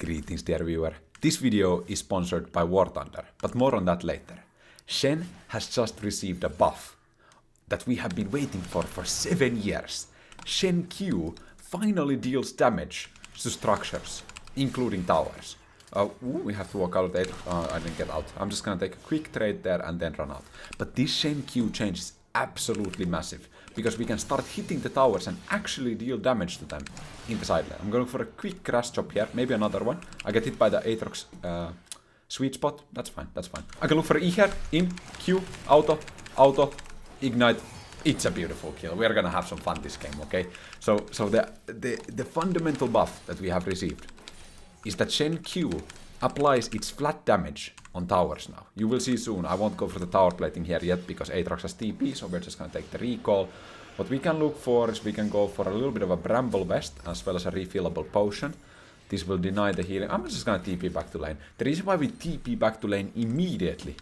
Greetings, dear viewer. This video is sponsored by War Thunder, but more on that later. Shen has just received a buff that we have been waiting for 7 years. Shen Q finally deals damage to structures, including towers. We have to walk out. I didn't get out. I'm just gonna take a quick trade there and then run out. But this Shen Q change is absolutely massive, because we can start hitting the towers and actually deal damage to them in the side lane. I'm going for a quick crash chop here, maybe another one. I get hit by the Aatrox sweet spot. That's fine, that's fine. I can look for E here, in, Q, auto, ignite. It's a beautiful kill. We are gonna have some fun this game, okay? So the fundamental buff that we have received is that Shen Q applies its flat damage on towers now. You will see soon. I won't go for the tower plating here yet because Aatrox has TP, so we're just gonna take the recall. What we can look for is we can go for a little bit of a Bramble Vest as well as a refillable potion. This will deny the healing. I'm just gonna TP back to lane. The reason why we TP back to lane immediately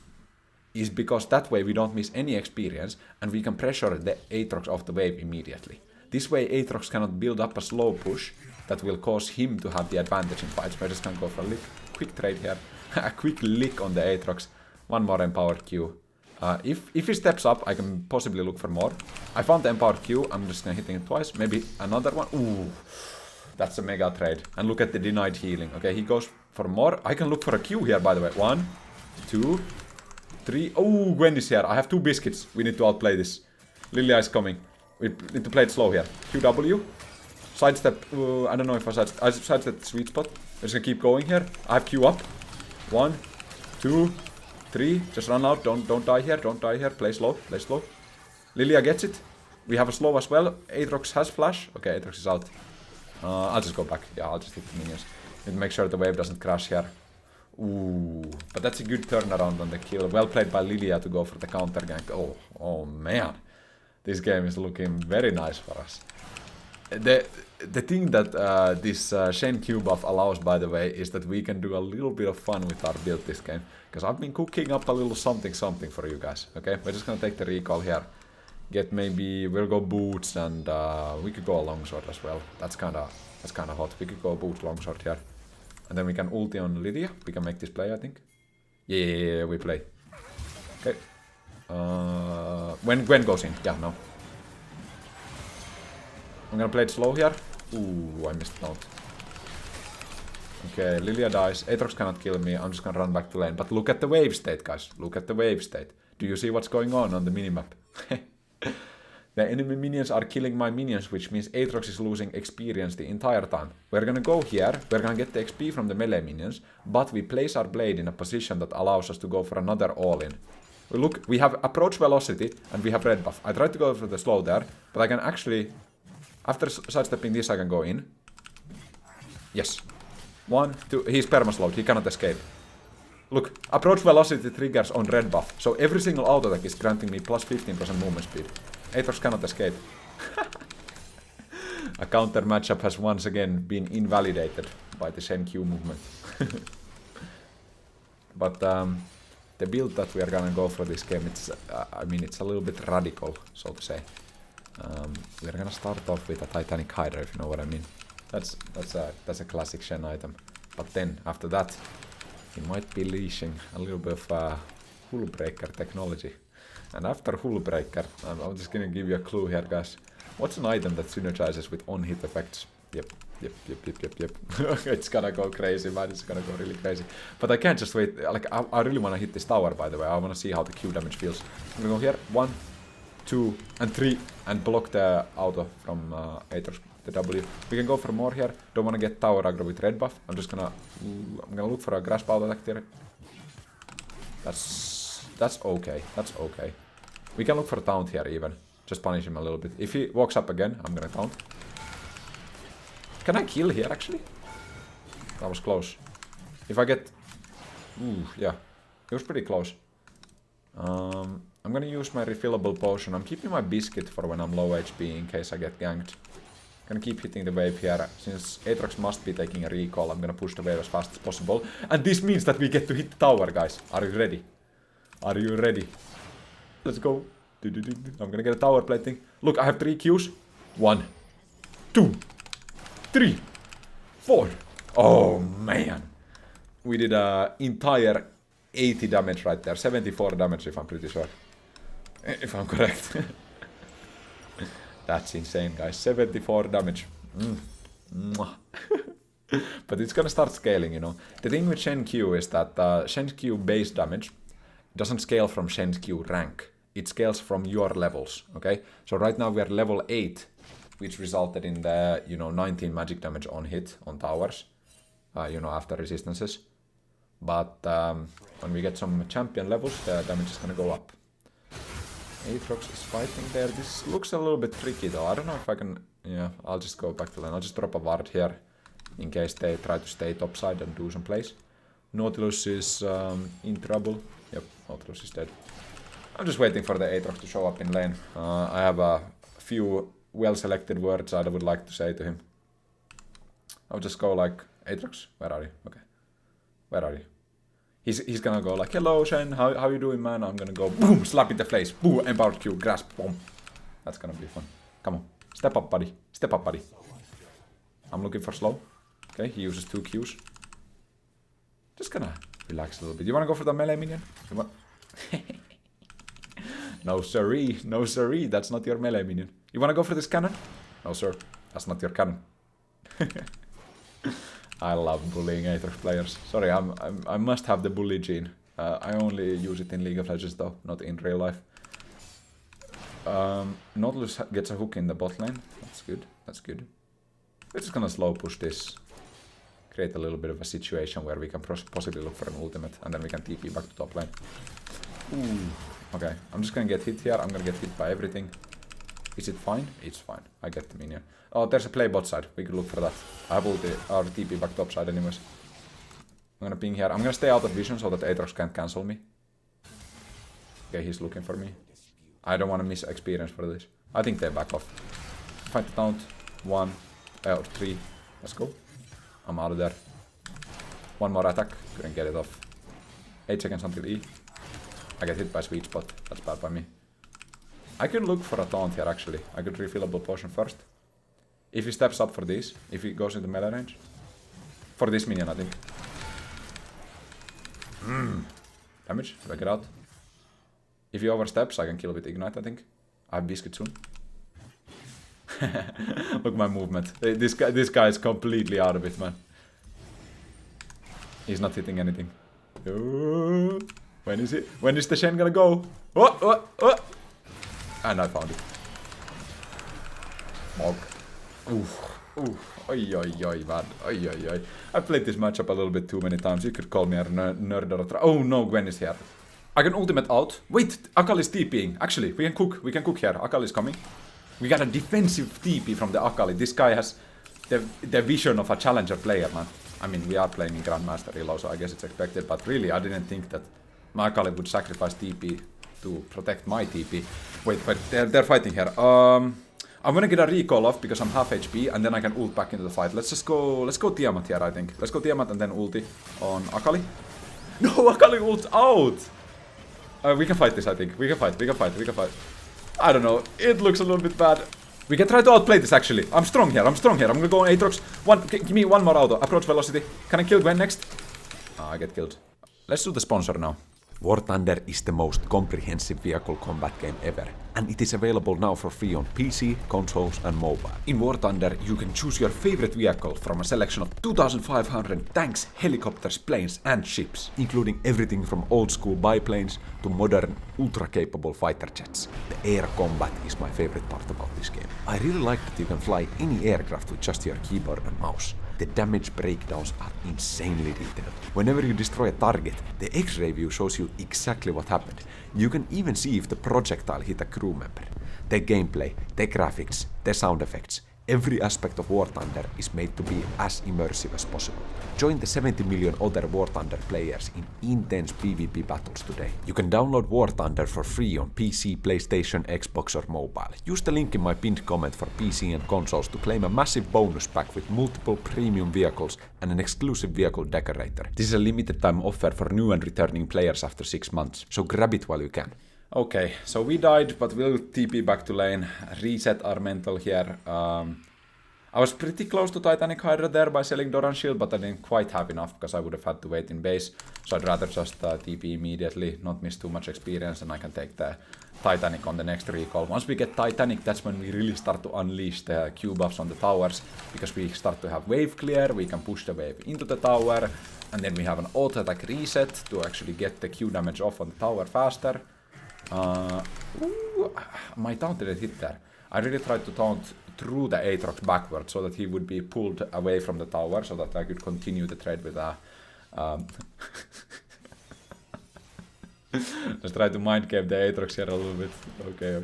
is because that way we don't miss any experience and we can pressure the Aatrox off the wave immediately. This way Aatrox cannot build up a slow push that will cause him to have the advantage in fights. We're just gonna go for a quick trade here. A quick lick on the Aatrox. One more empowered Q. If he steps up, I can possibly look for more. I found the empowered Q. I'm just gonna hit it twice. Maybe another one. Ooh, that's a mega trade. And look at the denied healing. Okay, he goes for more. I can look for a Q here, by the way. 1, 2, 3. Oh, Gwen is here. I have 2 biscuits. We need to outplay this. Lilia is coming. We need to play it slow here. QW. Sidestep. I don't know if I sidestep the sweet spot. We're just gonna keep going here. I have Q up. 1, 2, 3. Just run out. Don't die here. Don't die here. Play slow. Play slow. Lilia gets it. We have a slow as well. Aatrox has flash. Okay, Aatrox is out. I'll just go back. Yeah, I'll just hit the minions. Need to make sure the wave doesn't crash here. Ooh, but that's a good turnaround on the kill. Well played by Lilia to go for the counter gank. Oh man. This game is looking very nice for us. The thing that this Shen Q buff allows, by the way, is that we can do a little bit of fun with our build this game. Because I've been cooking up a little something for you guys. Okay, we're just gonna take the recall here. Get we'll go boots and we could go a longsword as well. That's kinda hot. We could go boots longsword here. And then we can ulti on Lydia. We can make this play, I think. Yeah, we play. Okay. When Gwen goes in. Yeah, no. I'm gonna play it slow here. Ooh, I missed out. Okay, Lilia dies. Aatrox cannot kill me. I'm just gonna run back to lane. But look at the wave state, guys. Look at the wave state. Do you see what's going on the minimap? The enemy minions are killing my minions, which means Aatrox is losing experience the entire time. We're gonna go here, we're gonna get the XP from the melee minions, but we place our blade in a position that allows us to go for another all-in. Look, we have approach velocity, and we have red buff. I tried to go for the slow there, but I can actually... After sidestepping this, I can go in. Yes. 1, 2... He's perma-slowed, he cannot escape. Look, approach velocity triggers on red buff, so every single auto attack is granting me plus 15% movement speed. Aatrox cannot escape. A counter matchup has once again been invalidated by the Shen Q movement. But the build that we are gonna go for this game, it's it's a little bit radical, so to say. We're gonna start off with a Titanic Hydra, if you know what I mean. That's a classic Shen item. But then after that, he might be leashing a little bit of Hull Breaker technology. And after Hull Breaker, I'm just gonna give you a clue here, guys. What's an item that synergizes with on-hit effects? Yep. It's gonna go crazy, man. It's gonna go really crazy. But I can't just wait. Like, I really wanna hit this tower, by the way. I wanna see how the Q damage feels. I'm gonna go here. 1, 2, and 3, and block the auto from Aatrox, the W. We can go for more here. Don't wanna get tower aggro with red buff. I'm gonna look for a grasp auto attack here. That's okay. That's okay. We can look for a taunt here even. Just punish him a little bit. If he walks up again, I'm gonna taunt. Can I kill here actually? That was close. If I get... Ooh, yeah. It was pretty close. I'm gonna use my refillable potion. I'm keeping my biscuit for when I'm low HP in case I get ganked. Gonna keep hitting the wave here. Since Aatrox must be taking a recall, I'm gonna push the wave as fast as possible. And this means that we get to hit the tower, guys. Are you ready? Are you ready? Let's go. I'm gonna get a tower plating. Look, I have 3 Qs. 1, 2, 3, 4. Oh man. Man! We did a entire 80 damage right there. 74 damage if I'm pretty sure. If I'm correct. That's insane, guys. 74 damage. Mwah. But it's gonna start scaling, you know. The thing with Shen Q is that Shen Q base damage doesn't scale from Shen Q rank. It scales from your levels, okay? So right now we are level 8, which resulted in the, 19 magic damage on hit on towers, after resistances. But when we get some champion levels, the damage is gonna go up. Aatrox is fighting there. This looks a little bit tricky though. I don't know if I can... Yeah, I'll just go back to lane. I'll just drop a ward here in case they try to stay topside and do some plays. Nautilus is in trouble. Yep, Nautilus is dead. I'm just waiting for the Aatrox to show up in lane. I have a few well-selected words I would like to say to him. I'll just go like, Aatrox, where are you? Okay. Where are you? He's gonna go like, hello Shen, how you doing man? I'm gonna go, boom, slap in the face, boom, empowered Q, grasp, boom. That's gonna be fun. Come on, step up buddy, step up buddy. I'm looking for slow. Okay, he uses 2 Qs. Just gonna relax a little bit. You wanna go for the melee minion? No siree, that's not your melee minion. You wanna go for this cannon? No sir, that's not your cannon. I love bullying Aatrox players. Sorry, I must have the bully gene. I only use it in League of Legends though, not in real life. Nautilus gets a hook in the bot lane. That's good, that's good. We're just gonna slow push this. Create a little bit of a situation where we can possibly look for an ultimate and then we can TP back to top lane. Ooh. Okay, I'm just gonna get hit here. I'm gonna get hit by everything. Is it fine? It's fine. I get the minion. Oh, there's a play bot side. We could look for that. I have ulti or TP back top side anyways. I'm gonna ping here. I'm gonna stay out of vision so that Aatrox can't cancel me. Okay, he's looking for me. I don't want to miss experience for this. I think they back off. Fight the taunt. 1 or 3. Let's go. I'm out of there. One more attack. Couldn't get it off. 8 seconds until E. I get hit by sweet spot. That's bad by me. I could look for a taunt here actually. I could refillable potion first. If he steps up for this, if he goes into melee range. For this minion I think. Damage, do I get out? If he oversteps I can kill with ignite I think. I have biscuit soon. Look my movement. This guy is completely out of it man. He's not hitting anything. When is it? When is the Shen gonna go? Oh! And I found it. Smog. Oi, man. Oi. I've played this matchup a little bit too many times. You could call me a nerd or a oh no, Gwen is here. I can ultimate out. Wait, Akali is TPing. Actually, we can cook here. Akali is coming. We got a defensive TP from the Akali. This guy has the vision of a challenger player, man. I mean, we are playing in Grandmaster Elo, so I guess it's expected. But really, I didn't think that my Akali would sacrifice TP to protect my TP. Wait, they're fighting here. I'm gonna get a recall off because I'm half HP, and then I can ult back into the fight. Let's go Tiamat here, I think. Let's go Tiamat and then ulti on Akali. No, Akali ult out! We can fight this, I think. We can fight. I don't know, it looks a little bit bad. We can try to outplay this, actually. I'm strong here. I'm gonna go on Aatrox. Give me one more auto. Approach velocity. Can I kill Gwen next? I get killed. Let's do the sponsor now. War Thunder is the most comprehensive vehicle combat game ever, and it is available now for free on PC, consoles and mobile. In War Thunder, you can choose your favorite vehicle from a selection of 2,500 tanks, helicopters, planes and ships, including everything from old school biplanes to modern, ultra-capable fighter jets. The air combat is my favorite part about this game. I really like that you can fly any aircraft with just your keyboard and mouse. The damage breakdowns are insanely detailed. Whenever you destroy a target, the X-ray view shows you exactly what happened. You can even see if the projectile hit a crew member. The gameplay, the graphics, the sound effects, every aspect of War Thunder is made to be as immersive as possible. Join the 70 million other War Thunder players in intense PvP battles today. You can download War Thunder for free on PC, PlayStation, Xbox or mobile. Use the link in my pinned comment for PC and consoles to claim a massive bonus pack with multiple premium vehicles and an exclusive vehicle decorator. This is a limited time offer for new and returning players after 6 months, so grab it while you can. Okay, so we died, but we'll TP back to lane, reset our mental here. I I was pretty close to Titanic Hydra there by selling Doran Shield, but I didn't quite have enough because I would have had to wait in base. So I'd rather just TP immediately, not miss too much experience, and I can take the Titanic on the next recall. Once we get Titanic, that's when we really start to unleash the Q buffs on the towers, because we start to have wave clear, we can push the wave into the tower, and then we have an auto attack reset to actually get the Q damage off on the tower faster. Ooh, my taunt didn't hit there. I really tried to taunt through the Aatrox backwards so that he would be pulled away from the tower so that I could continue the trade with just try to mind game the Aatrox here a little bit. Okay.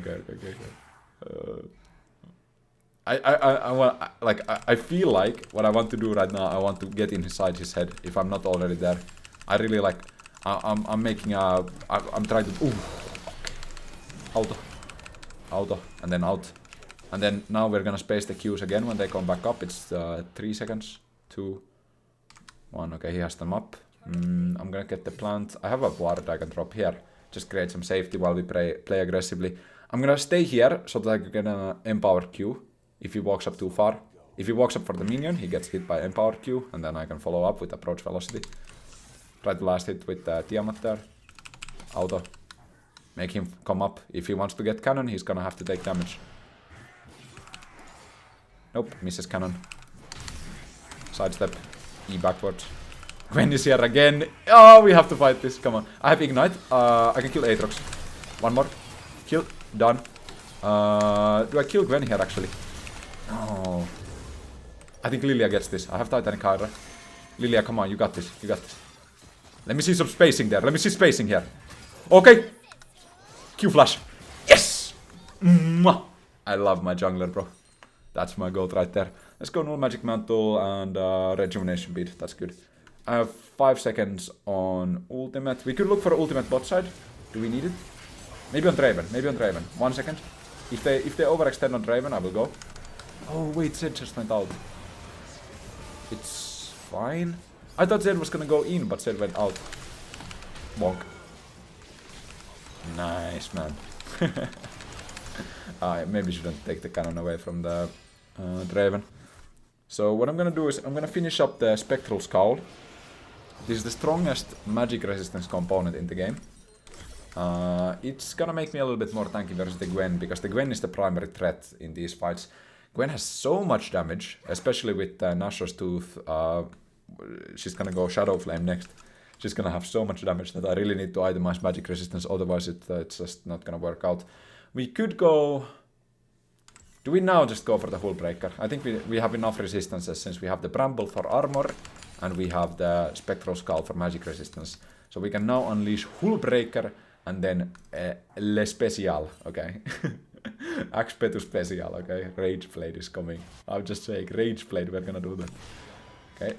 I feel like what I want to do right now, I want to get inside his head if I'm not already there. I really like, I'm making a, I'm trying to, ooh, auto, and then out. And then now we're gonna space the Qs again when they come back up. It's 3 seconds, 2, 1. Okay, he has them up. I'm gonna get the plant. I have a ward I can drop here. Just create some safety while we play aggressively. I'm gonna stay here so that I can get an empower Q if he walks up too far. If he walks up for the minion, he gets hit by empower Q, and then I can follow up with approach velocity. Try to last hit with Tiamat there. Auto. Make him come up. If he wants to get cannon, he's gonna have to take damage. Nope, misses cannon. Sidestep. E backwards. Gwen is here again. Oh, we have to fight this. Come on. I have ignite. I can kill Aatrox. One more. Kill. Done. Do I kill Gwen here actually? No. I think Lilia gets this. I have Titanic Hydra. Lilia, come on. You got this. You got this. Let me see some spacing there. Let me see spacing here. Okay. Q flash. Yes! Mwah! I love my jungler, bro. That's my goal right there. Let's go null magic mantle and rejuvenation bead. That's good. I have 5 seconds on ultimate. We could look for ultimate bot side. Do we need it? Maybe on Draven. Maybe on Draven. 1 second. If they overextend on Draven, I will go. Oh wait, Zed just went out. It's fine. I thought Zed was gonna go in, but Zed went out. Bonk. Nice, man. I maybe shouldn't take the cannon away from the Draven. So what I'm gonna do is I'm gonna finish up the Spectral Scowl. This is the strongest magic resistance component in the game. It's gonna make me a little bit more tanky versus the Gwen, because the Gwen is the primary threat in these fights. Gwen has so much damage, especially with Nashor's Tooth. She's gonna go Shadow Flame next. She's gonna have so much damage that I really need to itemize magic resistance, otherwise it's just not gonna work out. We could go... Do we now just go for the Hull Breaker? I think we have enough resistances since we have the Bramble for armor and we have the Spectral Skull for magic resistance. So we can now unleash Hull Breaker and then Le Special, okay? xPetu Special, okay? Rage Blade is coming. I'm just saying, Rage Blade, we're gonna do that. Okay.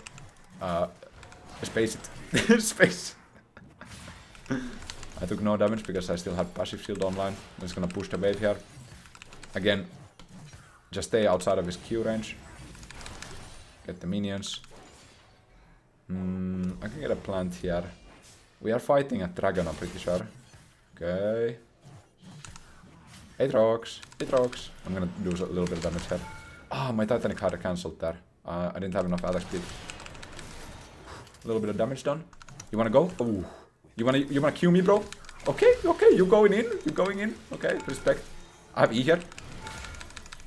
Space it. Space. I took no damage because I still have passive shield online. I'm just gonna push the wave here. Again, just stay outside of his Q range. Get the minions. I can get a plant here. We are fighting a dragon, I'm pretty sure. Okay. Aatrox. Aatrox. I'm gonna do a little bit of damage here. Ah, my Titanic Hydra cancelled there. I didn't have enough attack speed. A little bit of damage done. You wanna go? Ooh. You wanna Q me, bro? Okay, okay, you going in? You going in? Okay, respect. I have E here.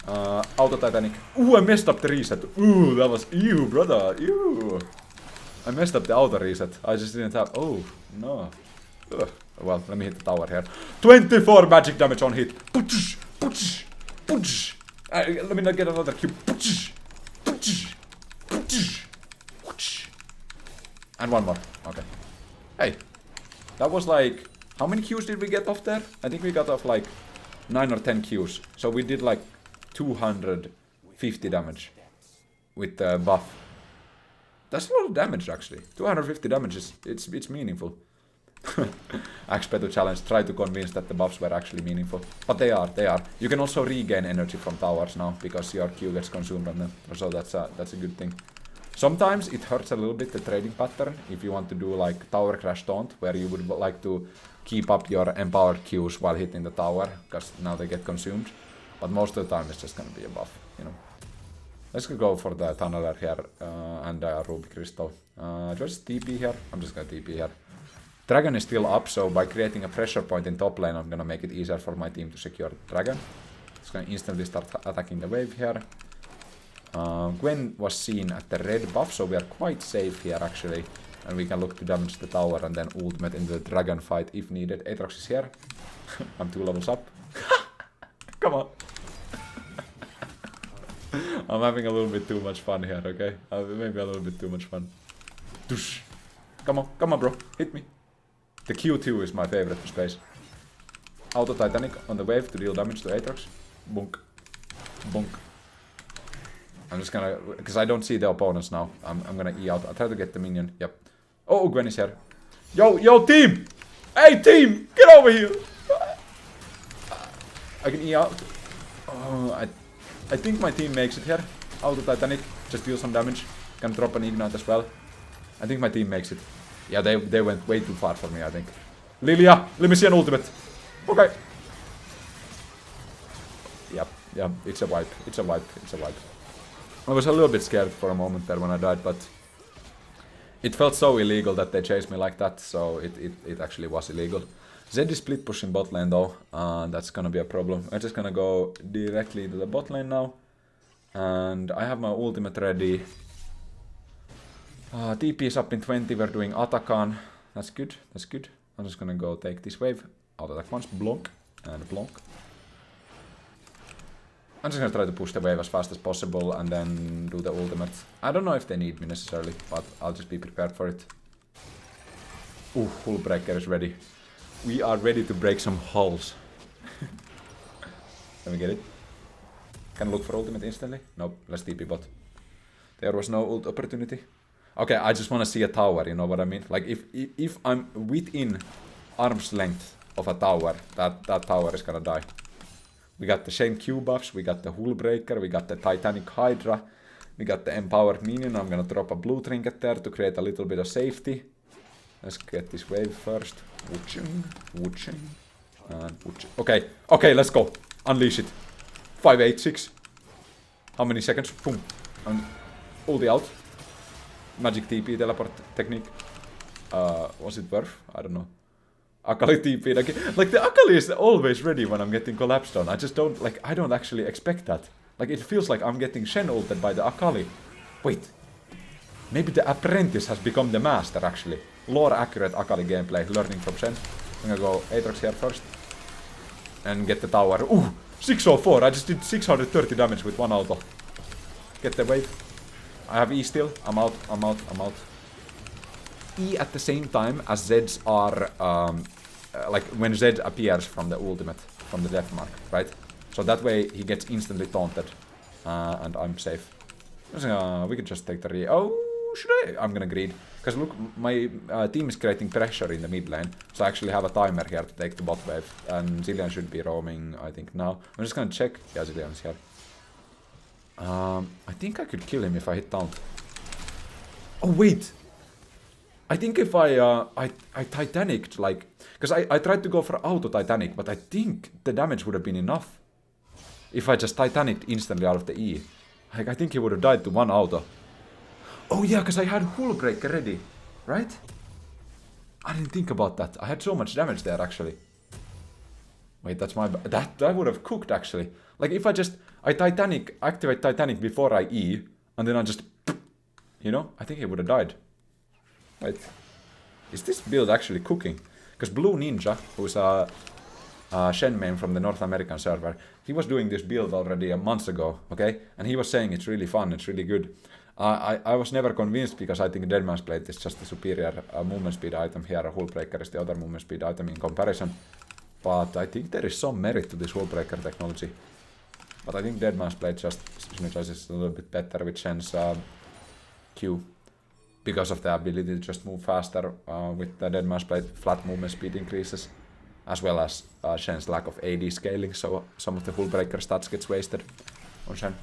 Auto Titanic. Ooh, I messed up the reset. Ooh, that was ew, brother. Ew. I messed up the auto reset. I just didn't have. Oh no. Ugh. Well, let me hit the tower here. 24 magic damage on hit. Putsch, putsch, putsch. Let me not get another Q. Putsch, putsch, putsch, putsch. And one more. Okay. Hey. That was like... How many Qs did we get off there? I think we got off like 9 or 10 Qs. So we did like 250 damage with the buff. That's a lot of damage actually. 250 damage is... It's meaningful. xPetu challenge. Try to convince that the buffs were actually meaningful. But they are, they are. You can also regain energy from towers now because your Q gets consumed on them. So that's a good thing. Sometimes it hurts a little bit, the trading pattern, if you want to do like tower crash taunt, where you would like to keep up your empowered Qs while hitting the tower, because now they get consumed. But most of the time it's just gonna be a buff, you know. Let's go for the tunneler here and ruby crystal. Just TP here. I'm just gonna TP here. Dragon is still up, so by creating a pressure point in top lane, I'm gonna make it easier for my team to secure dragon. It's gonna instantly start attacking the wave here. Gwen was seen at the red buff, so we are quite safe here actually. And we can look to damage the tower and then ultimate in the dragon fight if needed. Aatrox is here. I'm 2 levels up. Come on. I'm having a little bit too much fun here, okay? Maybe a little bit too much fun. Tush. Come on bro, hit me. The Q2 is my favorite space. Auto Titanic on the wave to deal damage to Aatrox. Bonk. Bonk. I'm just gonna, because I don't see the opponents now. I'm gonna E out. I'll try to get the minion. Yep. Oh, Gwen is here. Yo, team! Hey, team! Get over here! I can E out. Oh, I think my team makes it here. Auto Titanic. Just deal some damage. Can drop an Ignite as well. I think my team makes it. Yeah, they went way too far for me, I think. Lilia, let me see an ultimate. Okay. Yep, it's a wipe. It's a wipe. I was a little bit scared for a moment there when I died, but it felt so illegal that they chased me like that, so it actually was illegal. Zed is split pushing bot lane though, that's gonna be a problem. I'm just gonna go directly to the bot lane now, and I have my ultimate ready. TP is up in 20, we're doing Atakan, that's good. I'm just gonna go take this wave, auto attack once, blonk, and blonk. I'm just gonna try to push the wave as fast as possible and then do the ultimate. I don't know if they need me necessarily, but I'll just be prepared for it. Ooh, Hull Breaker is ready. We are ready to break some hulls. Let me get it. Can look for ultimate instantly? Nope, let's TP bot. There was no ult opportunity. Okay, I just wanna see a tower, you know what I mean? Like if I'm within arm's length of a tower, that tower is gonna die. We got the Shen Q buffs, we got the Hull Breaker, we got the Titanic Hydra, we got the Empowered Minion. I'm gonna drop a blue trinket there to create a little bit of safety. Let's get this wave first. Wooching, and wooching. Okay, let's go. Unleash it. 5, 8, 6. How many seconds? Boom. And ulti out. Magic TP teleport technique. Was it worth? I don't know. Akali TP again. Like, the Akali is always ready when I'm getting collapsed on. I just don't, like, I don't actually expect that. Like, it feels like I'm getting Shen ulted by the Akali. Wait. Maybe the apprentice has become the master, actually. Lore accurate Akali gameplay, learning from Shen. I'm gonna go Aatrox here first. And get the tower. Ooh! 604! I just did 630 damage with one auto. Get the wave. I have E still. I'm out. E at the same time as Zeds are, like when Zed appears from the ultimate, from the death mark, right? So that way he gets instantly taunted, and I'm safe. We can just take the re- Oh, should I? I'm gonna greed. Because look, my team is creating pressure in the mid lane, so I actually have a timer here to take the bot wave, and Zilean should be roaming, I think, now. I'm just gonna check. Yeah, Zilean's here. I think I could kill him if I hit taunt. Oh, wait! I think if I Titanicked, like... Because I tried to go for auto Titanic, but I think the damage would have been enough. If I just Titanicked instantly out of the E. Like, I think he would have died to one auto. Oh yeah, because I had Hull Breaker ready, right? I didn't think about that. I had so much damage there, actually. Wait, that's my... That would have cooked, actually. Like, if I just... activate Titanic before I E, and then I just... You know? I think he would have died. Wait. Is this build actually cooking? Because Blue Ninja, who's a Shen main from the North American server, he was doing this build already a month ago, okay? And he was saying it's really fun, it's really good. I was never convinced because I think Deadman's Blade is just the superior movement speed item here. Hull Breaker is the other movement speed item in comparison. But I think there is some merit to this Hull Breaker technology. But I think Deadman's Blade just synergizes a little bit better with Shen's Q. Because of the ability to just move faster with the Deadman's Blade, flat movement speed increases. As well as Shen's lack of AD scaling, so some of the Hull Breaker stats gets wasted on Shen.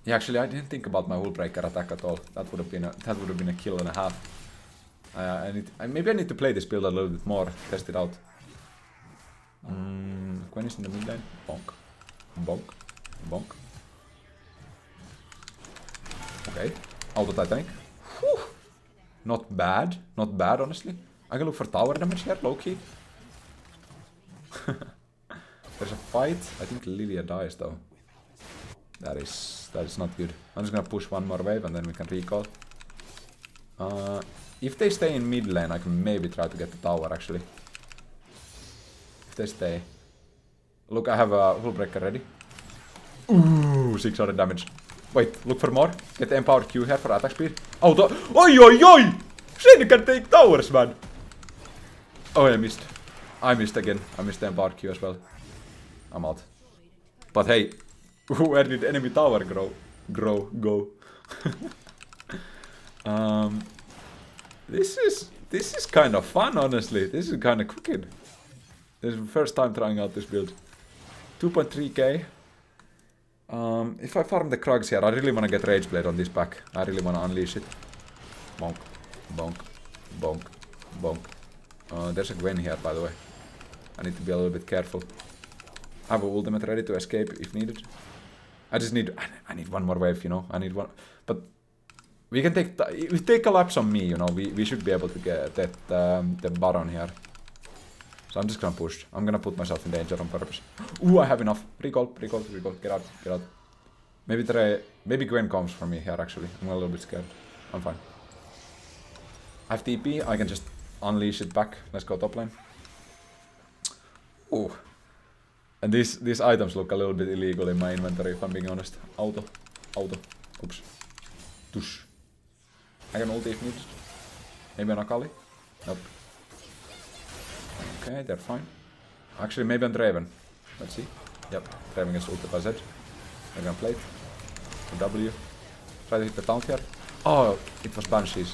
Yeah, actually, I didn't think about my Hull Breaker attack at all. That would have been a kill and a half. Maybe I need to play this build a little bit more, test it out. Gwen is in the mid lane. Bonk, bonk, bonk. Okay. Auto Titanic. Whew. Not bad. Not bad, honestly. I can look for tower damage here, low-key. There's a fight. I think Lilia dies, though. That is not good. I'm just gonna push one more wave and then we can recall. If they stay in mid lane, I can maybe try to get the tower, actually. If they stay. Look, I have a hull breaker ready. Ooh, 600 damage. Wait, look for more. Get the empowered Q here for attack speed. Auto. Oi, oi, oi! Shen can take towers, man! Oh, I missed. I missed again. I missed the empowered Q as well. I'm out. But hey, where did enemy tower go? This is kind of fun, honestly. This is kind of cooking. This is the first time trying out this build. 2.3k. If I farm the Krugs here, I really want to get Rage Blade on this pack. I really want to unleash it. Bonk, bonk, bonk, bonk. There's a Gwen here, by the way. I need to be a little bit careful. I have an ultimate ready to escape if needed. I just need... I need one more wave, you know. I need one... But... We can take... If we take a lapse on me, you know, we should be able to get that, the Baron here. So I'm just gonna push. I'm gonna put myself in danger on purpose. Ooh, I have enough. Recall. Get out. Maybe Gwen comes for me here, actually. I'm a little bit scared. I'm fine. I have TP. I can just unleash it back. Let's go top lane. Ooh. And these items look a little bit illegal in my inventory, if I'm being honest. Auto. Oops. Tush. I can ulti if needed. Maybe an Akali? Nope. Okay, they're fine. Actually, maybe on Draven. Let's see. Yep, Draven gets ulted by Zed. I'm gonna plate. W. Try to hit the taunt here. Oh, it was Banshees.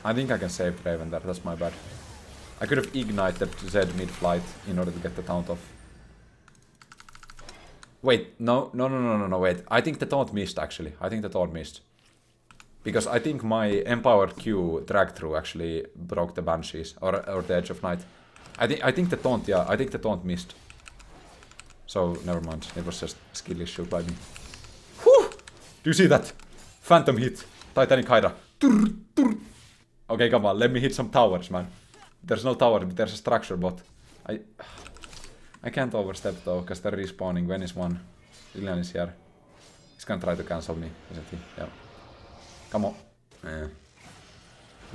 I think I can save Draven there, that's my bad. I could have ignited Zed mid-flight in order to get the taunt off. Wait, no, wait. I think the taunt missed, actually. Because I think my empowered Q drag-through actually broke the Banshees, or the Edge of Night. I think the taunt, yeah, I think the taunt missed. So, never mind. It was just skill issue by me. Whew! Do you see that? Phantom hit. Titanic Hydra. Okay, come on, let me hit some towers, man. There's no tower, but there's a structure bot. I can't overstep though, because they're respawning. When is one? Lilian is here. He's gonna try to cancel me, isn't he? Yeah. Come on. Yeah.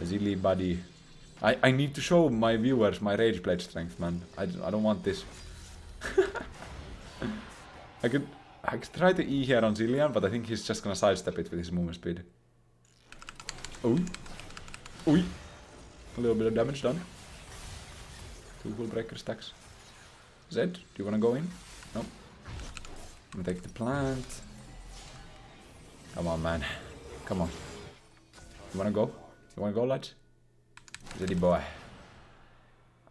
Zilly buddy. I need to show my viewers my Rage Blade strength, man. I don't want this. I could try to E here on Zillian, but I think he's just gonna sidestep it with his movement speed. Oh. Oi. A little bit of damage done. 2 hull breaker stacks. Zed, do you wanna go in? No. I'm gonna take the plant. Come on, man. Come on. You wanna go? You wanna go, lads? Zeddy boy.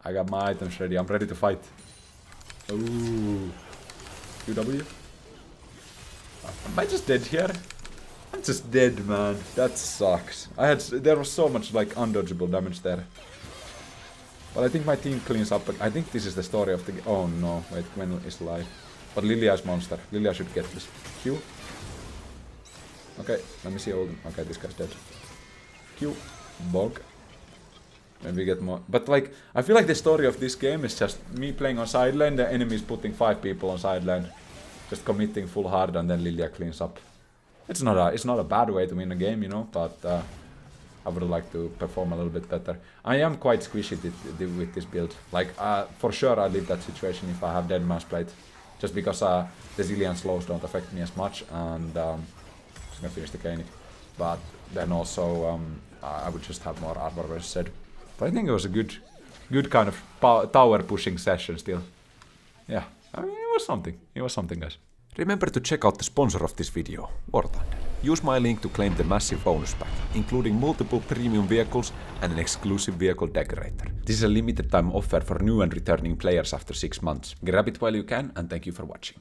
I got my items ready. I'm ready to fight. Ooh. QW. Am I just dead here? I'm just dead, man. That sucks. There was so much like undodgeable damage there. But I think my team cleans up. I think this is the story of the game. Oh no, wait, Gwen is alive. But Lilia's monster. Lilia should get this. Q. Okay, let me see all. Okay, this guy's dead. Q. Bog. Maybe we get more. But like, I feel like the story of this game is just me playing on side lane, the enemies putting 5 people on side lane, just committing full hard, and then Lilia cleans up. It's not a bad way to win a game, you know, but I would like to perform a little bit better. I am quite squishy with this build. Like, for sure I leave that situation if I have Dead Man's Plate. Just because the Zillion slows don't affect me as much, and I'm just gonna finish the Kanik. But then also, I would just have more armor versus Zed. But I think it was a good kind of tower pushing session still. Yeah, I mean, it was something, guys. Remember to check out the sponsor of this video, War Thunder. Use my link to claim the massive bonus pack, including multiple premium vehicles and an exclusive vehicle decorator. This is a limited time offer for new and returning players after 6 months. Grab it while you can, and thank you for watching.